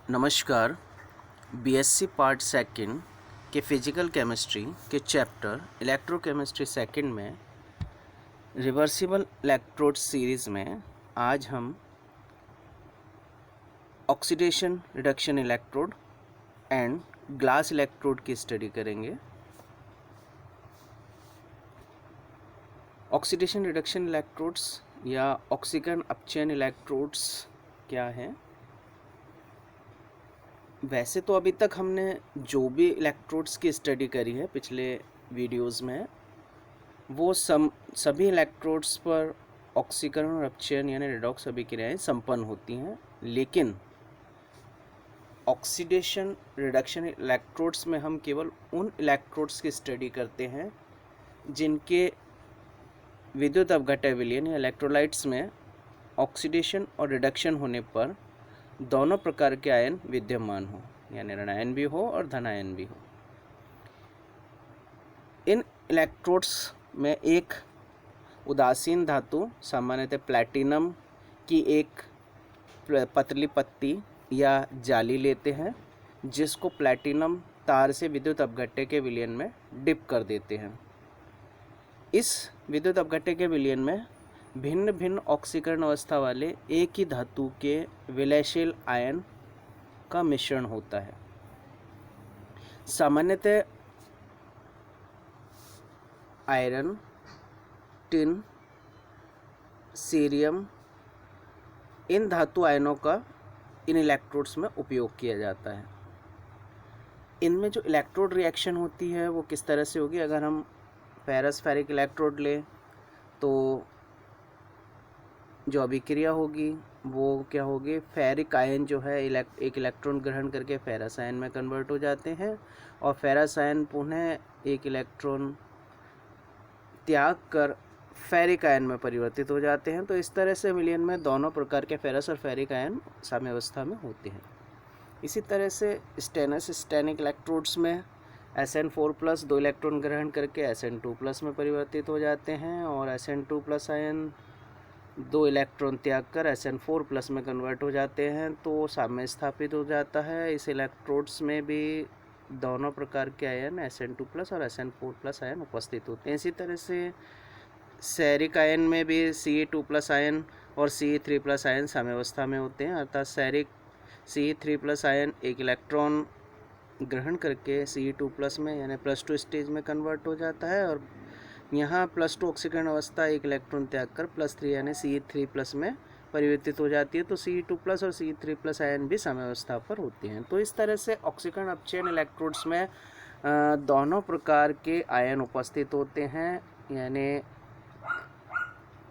नमस्कार। BSc part second के physical chemistry के चैप्टर इलेक्ट्रोकेमिस्ट्री सेकंड में रिवर्सिबल इलेक्ट्रोड सीरीज़ में आज हम oxidation reduction electrode and glass electrode की स्टडी करेंगे। ऑक्सीडेशन रिडक्शन इलेक्ट्रोड्स या ऑक्सीकरण अपचयन इलेक्ट्रोड्स क्या हैं? वैसे तो अभी तक हमने जो भी इलेक्ट्रोड्स की स्टडी करी है पिछले वीडियोस में, वो सभी इलेक्ट्रोड्स पर ऑक्सीकरण और अपचयन यानी रिडॉक्स अभिक्रियाएं संपन्न होती हैं। लेकिन ऑक्सीडेशन रिडक्शन इलेक्ट्रोड्स में हम केवल उन इलेक्ट्रोड्स की स्टडी करते हैं जिनके विद्युत अपघट्य विलयन या इलेक्ट्रोलाइट्स में ऑक्सीडेशन और रिडक्शन होने पर दोनों प्रकार के आयन विद्यमान हो, यानी ऋणायन भी हो और धनायन भी हो। इन इलेक्ट्रोड्स में एक उदासीन धातु, सामान्यतः प्लैटिनम की एक पतली पत्ती या जाली लेते हैं, जिसको प्लैटिनम तार से विद्युत अपघट्य के विलयन में डिप कर देते हैं। इस विद्युत अपघट्य के विलयन में भिन्न भिन्न ऑक्सीकरण अवस्था वाले एक ही धातु के विलयशील आयन का मिश्रण होता है। सामान्यतः आयरन, टिन, सीरियम इन धातु आयनों का इन इलेक्ट्रोड्स में उपयोग किया जाता है। इनमें जो इलेक्ट्रोड रिएक्शन होती है वो किस तरह से होगी? अगर हम फेरस फेरिक इलेक्ट्रोड लें तो जो अभिक्रिया होगी वो क्या होगी? फेरिक आयन जो है एक इलेक्ट्रॉन ग्रहण करके फेरस आयन में कन्वर्ट हो जाते हैं और फेरस आयन पुनः एक इलेक्ट्रॉन त्याग कर फेरिक आयन में परिवर्तित हो जाते हैं। तो इस तरह से विलयन में दोनों प्रकार के फेरस और फेरिक आयन साम्यावस्था में होते हैं। इसी तरह से स्टेनस स्टेनिक इलेक्ट्रोड्स में Sn4+ दो इलेक्ट्रॉन ग्रहण करके Sn2+ में परिवर्तित हो जाते हैं और Sn2+ आयन दो इलेक्ट्रॉन त्याग कर Sn4+ में कन्वर्ट हो जाते हैं, तो साम्य स्थापित हो जाता है। इस इलेक्ट्रोड्स में भी दोनों प्रकार के आयन Sn2+ और Sn4+ आयन उपस्थित होते हैं। इसी तरह से सैरिक आयन में भी Ce2+ आयन और Ce3+ आयन साम्यावस्था में होते हैं, अर्थात सैरिक Ce3+ आयन एक इलेक्ट्रॉन ग्रहण करके Ce2+ में यानी +2 स्टेज में कन्वर्ट हो जाता है और यहाँ +2 ऑक्सीकरण अवस्था एक इलेक्ट्रॉन त्याग कर +3 यानी Ce3+ में परिवर्तित हो जाती है। तो Ce2+ और Ce3+ आयन भी साम्यावस्था पर होते हैं। तो इस तरह से ऑक्सीकरण अपचयन इलेक्ट्रोड्स में दोनों प्रकार के आयन उपस्थित होते हैं, यानी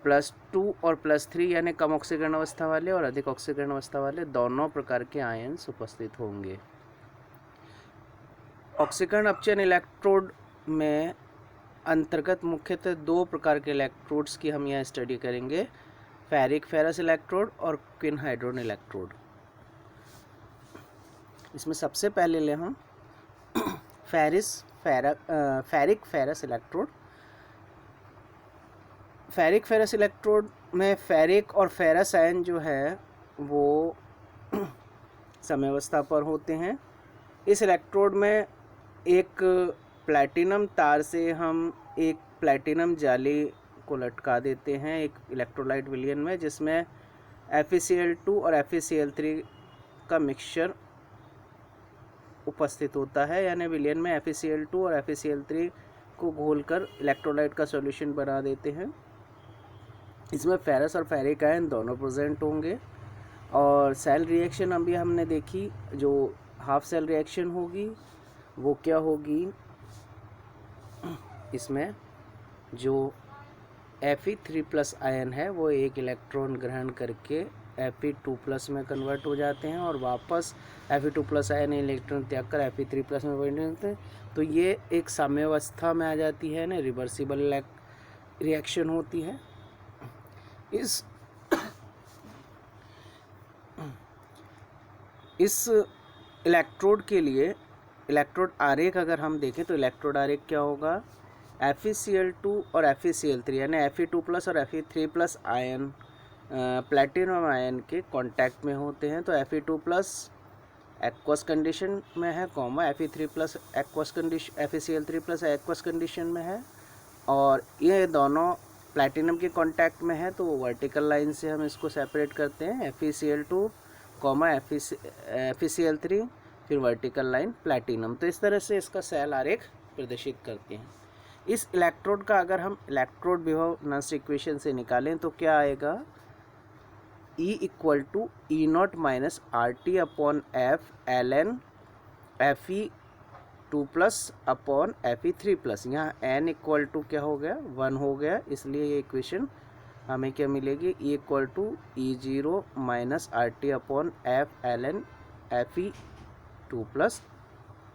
+2 और +3 यानी कम ऑक्सीकरण अवस्था वाले और अधिक ऑक्सीकरण अवस्था वाले दोनों प्रकार के आयन्स उपस्थित होंगे। ऑक्सीकरण अपचयन इलेक्ट्रोड में अंतर्गत मुख्यतः दो प्रकार के इलेक्ट्रोड्स की हम यहाँ स्टडी करेंगे, फेरिक फेरस इलेक्ट्रोड और क्विनहाइड्रोन इलेक्ट्रोड। इसमें सबसे पहले ले हम ferric ferrous electrode. Ferric ferrous electrode में फेरिक और फेरस आयन जो है वो साम्यावस्था पर होते हैं। इस इलेक्ट्रोड में एक प्लैटिनम तार से हम एक प्लैटिनम जाली को लटका देते हैं एक इलेक्ट्रोलाइट विलयन में, जिसमें FeCl2 और FeCl3 का मिक्सचर उपस्थित होता है, यानी विलयन में FeCl2 और FeCl3 को घोलकर इलेक्ट्रोलाइट का सॉल्यूशन बना देते हैं। इसमें फेरस और फेरिक आयन दोनों प्रेजेंट होंगे और सेल रिएक्शन अभी हमने देखी, जो हाफ सेल रिएक्शन होगी वो क्या होगी? इसमें जो Fe3+ आयन है वो एक इलेक्ट्रॉन ग्रहण करके Fe2+ में कन्वर्ट हो जाते हैं और वापस Fe2+ आयन इलेक्ट्रॉन त्याग कर Fe3+ में परिवर्तित होते हैं। तो ये एक साम्यावस्था में आ जाती है ना, रिवर्सिबल रिएक्शन होती है। इस इलेक्ट्रोड के लिए इलेक्ट्रोड आरेख अगर हम देखें तो इलेक्ट्रोड आरेख क्या होगा? FeCl2 और FeCl3 यानी Fe2+ और Fe3+ आयन प्लैटिनम आयन के कांटेक्ट में होते हैं, तो Fe2+ एक्वस कंडीशन में है, comma Fe3 plus aqueous condition FeCl3 plus aqueous condition में है, और ये दोनों प्लैटिनम के कांटेक्ट में है, तो वर्टिकल लाइन से हम इसको सेपरेट करते हैं, FeCl2 कॉमा FeCl3, फिर वर्टिकल लाइन प्लैटिनम। तो इस तरह से इसका सेल आरेख प्रदर्शित करते हैं। इस इलेक्ट्रोड का अगर हम इलेक्ट्रोड विभव नस्ट इक्वेशन से निकालें तो क्या आएगा, E equal to E0 minus RT upon F ln Fe2 plus upon Fe3 plus, यहाँ n इक्वल टू क्या हो गया, 1 हो गया, इसलिए ये इक्वेशन हमें क्या मिलेगी, E equal to E0 minus RT upon F ln Fe2 plus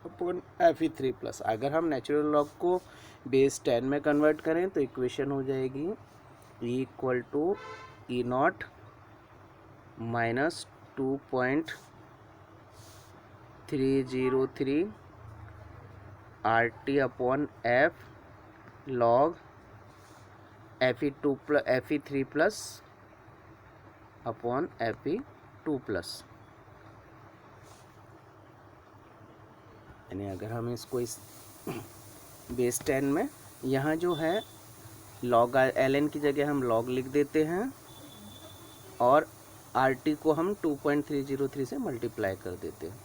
upon Fe3 plus. अगर हम नेचुरल लॉग को बेस 10 में कन्वर्ट करें तो इक्वेशन हो जाएगी E equal to E0 minus 2.303 RT upon F log Fe3 plus upon Fe2 plus. यानी अगर हम इसको इस बेस 10 में, यहाँ जो है लॉग ln की जगह हम लॉग लिख देते हैं, और RT को हम 2.303 से मल्टीप्लाई कर देते हैं।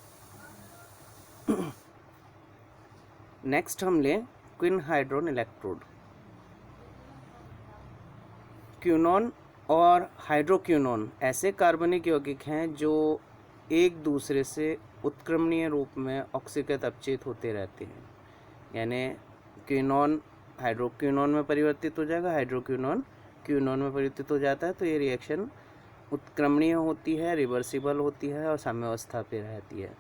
नेक्स्ट हम लें क्विन हाइड्रोन इलेक्ट्रोड। क्यूनॉन और हाइड्रोक्यूनॉन ऐसे कार्बनिक यौगिक हैं जो एक दूसरे से उत्क्रमणीय रूप में ऑक्सीकृत अपचेत होते रहते हैं। यानी क्यूनॉन हाइड्रोक्यूनॉन में परिवर्तित हो जाएगा, हाइड्रोक्यूनॉन क्यूनॉन में परिवर्तित हो जाता है, तो ये रिएक्शन उत्क्रमणीय होती है, रिवर्सिबल होती है और साम्यावस्था पे रहती है।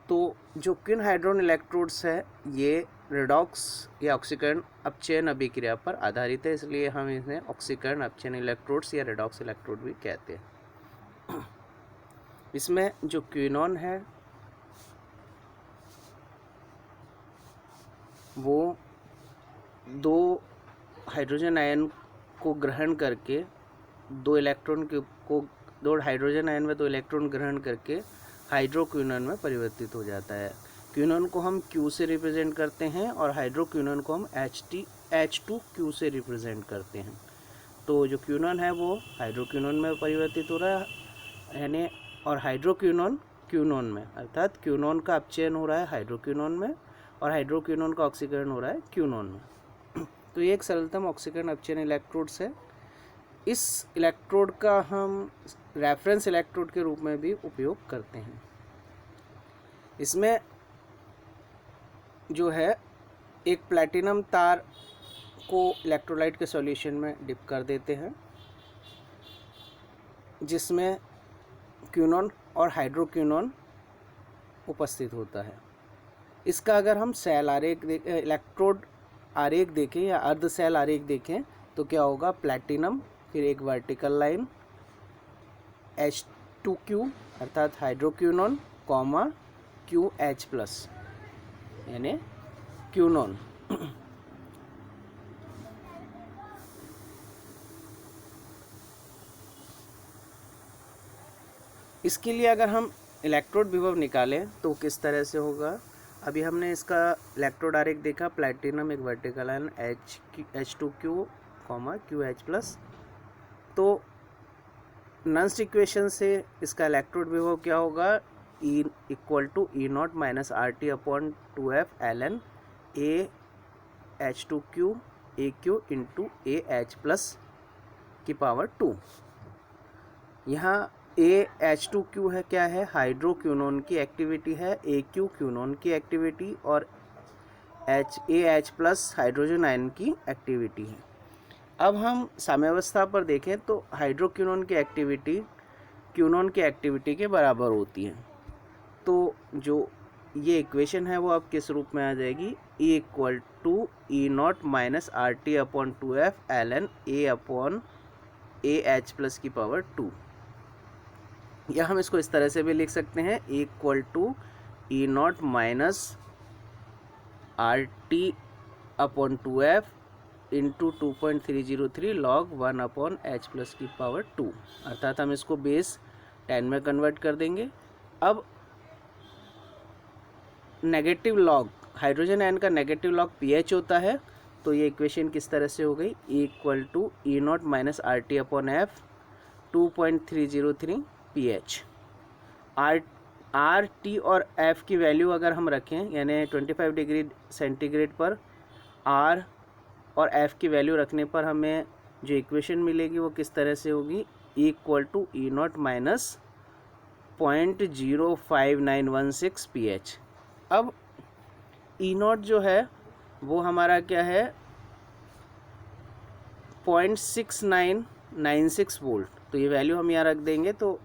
तो जो क्विन हाइड्रोन इलेक्ट्रोड्स है ये रेडॉक्स या ऑक्सीकरण अपचयन अभिक्रिया पर आधारित है, इसलिए हम इन्हें ऑक्सीकरण अपचयन इलेक्ट्रोड्स या रेडॉक्स इलेक्ट्रोड भी कहते हैं। इसमें जो क्विनॉन है वो दो हाइड्रोजन आयन को ग्रहण करके दो हाइड्रोजन आयन में 2 इलेक्ट्रॉन ग्रहण करके हाइड्रोक्विनॉन में परिवर्तित हो जाता है। क्विनॉन को हम Q से रिप्रेजेंट करते हैं और हाइड्रोक्विनॉन को हम H2Q से रिप्रेजेंट करते हैं। तो जो क्विनॉन है वो हाइड्रोक्विनॉन में परिवर्तित हो रहा है, यानी और हाइड्रोक्विनॉन क्विनॉन में, अर्थात क्विनॉन का अपचयन हो रहा है हाइड्रोक्विनॉन में और हाइड्रोक्विनॉन का ऑक्सीकरण हो रहा है क्विनॉन में। तो ये एक सरलतम ऑक्सीकरण अपचयन इलेक्ट्रोड्स है। इस इलेक्ट्रोड का हम रेफरेंस इलेक्ट्रोड के रूप में भी उपयोग करते हैं। इसमें जो है एक प्लैटिनम तार को इलेक्ट्रोलाइट के सॉल्यूशन में डिप कर देते हैं, जिसमें क्विनॉन और हाइड्रोक्विनॉन उपस्थित होता है। इसका अगर हम सेल आरेख इलेक्ट्रोड आरेख देखें या अर्ध सेल आरेख देखें तो क्या होगा, प्लैटिनम, फिर एक वर्टिकल लाइन H2Q अर्थात हाइड्रोक्विनॉन, कॉमा QH प्लस यानी क्विनॉन। इसके लिए अगर हम इलेक्ट्रोड विभव निकालें तो किस तरह से होगा, अभी हमने इसका इलेक्ट्रोड आरेख देखा, प्लैटिनम एक vertical line H2Q comma QH plus. तो नंस्ट इक्वेशन से इसका इलेक्ट्रोड विभव क्या होगा, E equal to E0 minus RT upon 2F ln AH2Q AQ into AH plus की पावर 2। यहाँ AH2Q है, क्या है, हाइड्रोक्विनॉन की एक्टिविटी है, AQ क्विनॉन की एक्टिविटी और AH प्लस हाइड्रोजन आयन की एक्टिविटी है। अब हम साम्यावस्था पर देखें तो हाइड्रोक्विनॉन की एक्टिविटी क्विनॉन की एक्टिविटी के बराबर होती है। तो जो ये इक्वेशन है वो अब किस रूप में आ जाएगी, E equal to E0 minus RT upon 2F ln A upon AH plus की पावर 2, या हम इसको इस तरह से भी लिख सकते हैं, E equal to E0 minus RT upon 2F into 2.303 log 1 upon H plus की पावर 2, अर्थात हम इसको बेस 10 में कन्वर्ट कर देंगे। अब नेगेटिव लॉग, हाइड्रोजन आयन का नेगेटिव लॉग pH होता है, तो ये इक्वेशन किस तरह से हो गई, equal to E0 minus RT upon F 2.303 pH। RT और F की वैल्यू अगर हम रखें, यानी 25 डिग्री सेंटीग्रेड पर R और F की वैल्यू रखने पर हमें जो इक्वेशन मिलेगी वो किस तरह से होगी, equal to E0 minus 0.05916 pH। अब E0 जो है वो हमारा क्या है, 0.6996 वोल्ट, तो ये वैल्यू हम यहाँ रख देंगे। तो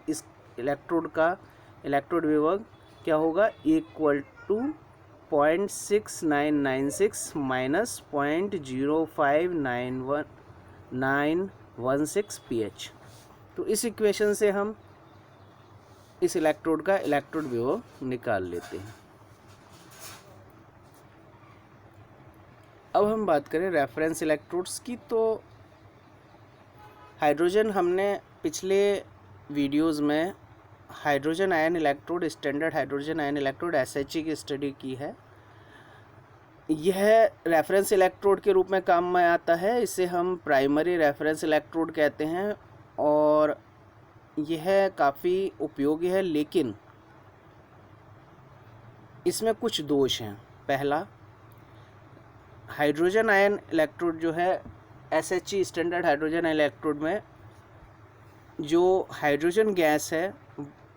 इस इलेक्ट्रोड का इलेक्ट्रोड विभव क्या होगा, इक्वल टू 0.6996 माइनस 0.05916 pH। तो इस इक्वेशन से हम इस इलेक्ट्रोड का इलेक्ट्रोड विभव निकाल लेते हैं। अब हम बात करें रेफरेंस इलेक्ट्रोड्स की, तो हाइड्रोजन, हमने पिछले वीडियोस में hydrogen ion electrode, standard hydrogen ion electrode SHE की स्टडी की है। यह रेफरेंस इलेक्ट्रोड के रूप में काम में आता है, इसे हम प्राइमरी रेफरेंस इलेक्ट्रोड कहते हैं और यह काफ़ी उपयोगी है, लेकिन इसमें कुछ दोष हैं। पहला, हाइड्रोजन आयन इलेक्ट्रोड जो है SHE स्टैंडर्ड हाइड्रोजन इलेक्ट्रोड में जो हाइड्रोजन गैस है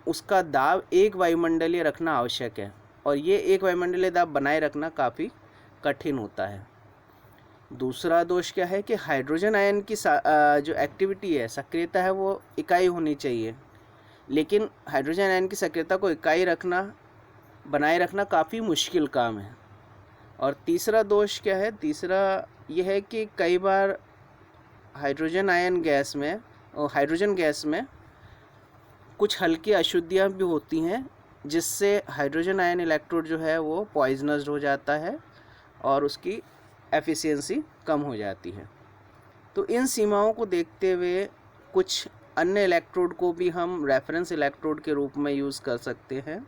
उसका दाब एक वायुमंडलीय रखना आवश्यक है, और ये एक वायुमंडलीय दाब बनाए रखना काफ़ी कठिन होता है। दूसरा दोष क्या है कि हाइड्रोजन आयन की जो एक्टिविटी है, सक्रियता है, वो इकाई होनी चाहिए, लेकिन हाइड्रोजन आयन की सक्रियता को इकाई रखना, बनाए रखना काफ़ी मुश्किल काम है। और तीसरा दोष क्या है, तीसरा यह है कि कई बार हाइड्रोजन आयन गैस में और हाइड्रोजन गैस में कुछ हल्की अशुद्धियाँ भी होती हैं, जिससे हाइड्रोजन आयन इलेक्ट्रोड जो है वो पॉइजनस हो जाता है और उसकी एफिशिएंसी कम हो जाती है। तो इन सीमाओं को देखते हुए कुछ अन्य इलेक्ट्रोड को भी हम रेफरेंस इलेक्ट्रोड के रूप में यूज़ कर सकते हैं।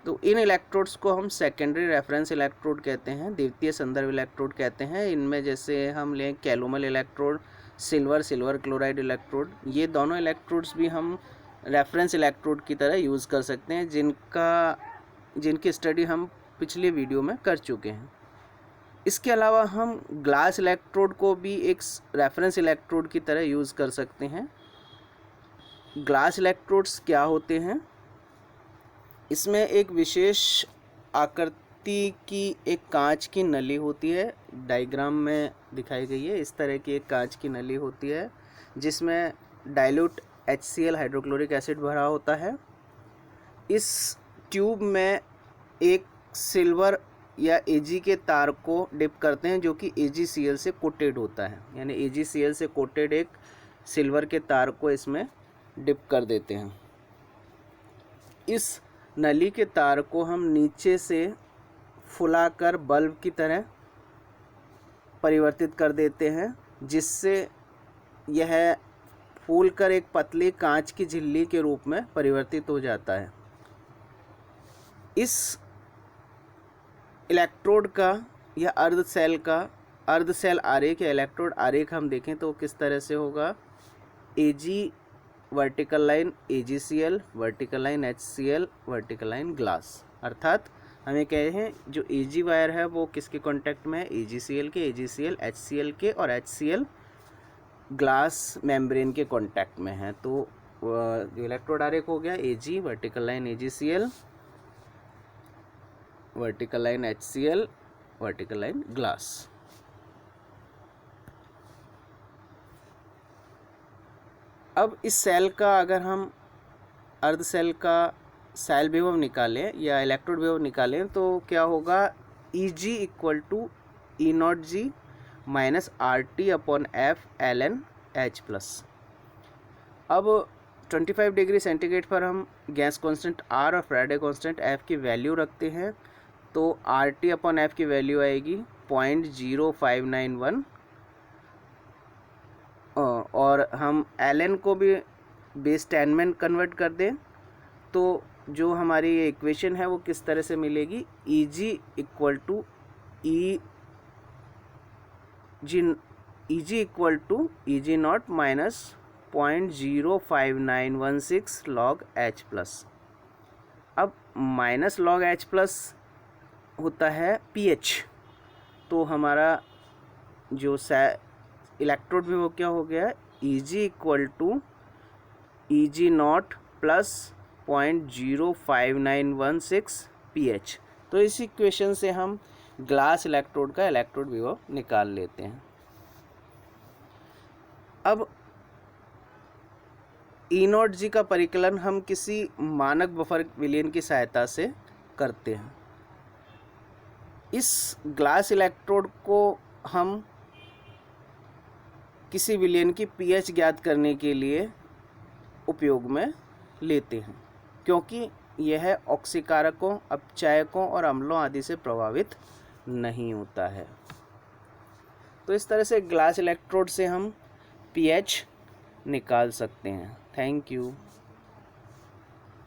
तो इन इलेक्ट्रोड्स को हम सेकेंडरी रेफरेंस इलेक्ट्रोड कहते हैं, द्वितीय संदर्भ इलेक्ट्रोड कहते हैं। इनमें जैसे हम लें calomel electrode, silver chloride electrode, ये दोनों इलेक्ट्रोड्स भी हम रेफरेंस इलेक्ट्रोड की तरह यूज़ कर सकते हैं, जिनकी स्टडी हम पिछले वीडियो में कर चुके हैं। इसके अलावा हम ग्लास इलेक्ट्रोड को भी एक रेफरेंस इलेक्ट्रोड की तरह यूज़ कर सकते हैं। ग्लास इलेक्ट्रोड्स क्या होते हैं, इसमें एक विशेष आकृति की एक कांच की नली होती है, डायग्राम में दिखाई गई है। इस तरह की एक कांच की नली होती है जिसमें डाइल्यूट HCl हाइड्रोक्लोरिक एसिड भरा होता है। इस ट्यूब में एक सिल्वर या Ag के तार को डिप करते हैं, जो कि AgCl से कोटेड होता है, यानी AgCl से कोटेड एक सिल्वर के तार को इसमें डिप कर देते हैं। इस नली के तार को हम नीचे से फुलाकर बल्ब की तरह परिवर्तित कर देते हैं, जिससे यह फूलकर एक पतली कांच की झिल्ली के रूप में परिवर्तित हो जाता है। इस इलेक्ट्रोड का या अर्ध सेल आरेख या इलेक्ट्रोड आरेख हम देखें तो किस तरह से होगा, Ag vertical line AgCl, vertical line HCl, vertical line glass. अर्थात हमें कहे हैं जो Ag वायर है वो किसके कांटेक्ट में है, AgCl के, AgCl HCl के, और HCl ग्लास मेम्ब्रेन के कांटेक्ट में है। तो जो इलेक्ट्रोड आरेख हो गया, Ag vertical line AgCl, vertical line HCl, vertical line glass. अब इस सेल का अगर हम अर्ध सेल का सेल विभव निकालें या इलेक्ट्रोड विभव निकालें तो क्या होगा, Eg equal to E0G minus RT upon F ln H plus. अब 25 डिग्री सेंटीग्रेड पर हम गैस कांस्टेंट R और फैराडे कांस्टेंट F की वैल्यू रखते हैं, तो RT अपॉन F की वैल्यू आएगी 0.0591, और हम ln को भी बेस 10 में कन्वर्ट कर दें तो जो हमारी ये इक्वेशन है वो किस तरह से मिलेगी, Eg equal to Eg naught minus 0.05916 log H plus. अब माइनस log H प्लस होता है pH, तो हमारा जो इलेक्ट्रोड में वो क्या हो गया, Eg equal to Eg naught plus 0.05916 pH। तो इस इक्वेशन से हम ग्लास इलेक्ट्रोड का इलेक्ट्रोड विभव निकाल लेते हैं। अब E0G का परिकलन हम किसी मानक बफर विलयन की सहायता से करते हैं। इस ग्लास इलेक्ट्रोड को हम किसी विलयन की pH ज्ञात करने के लिए उपयोग में लेते हैं, क्योंकि यह ऑक्सीकारकों, अपचायकों और अम्लों आदि से प्रभावित नहीं होता है। तो इस तरह से ग्लास इलेक्ट्रोड से हम pH निकाल सकते हैं। Thank you.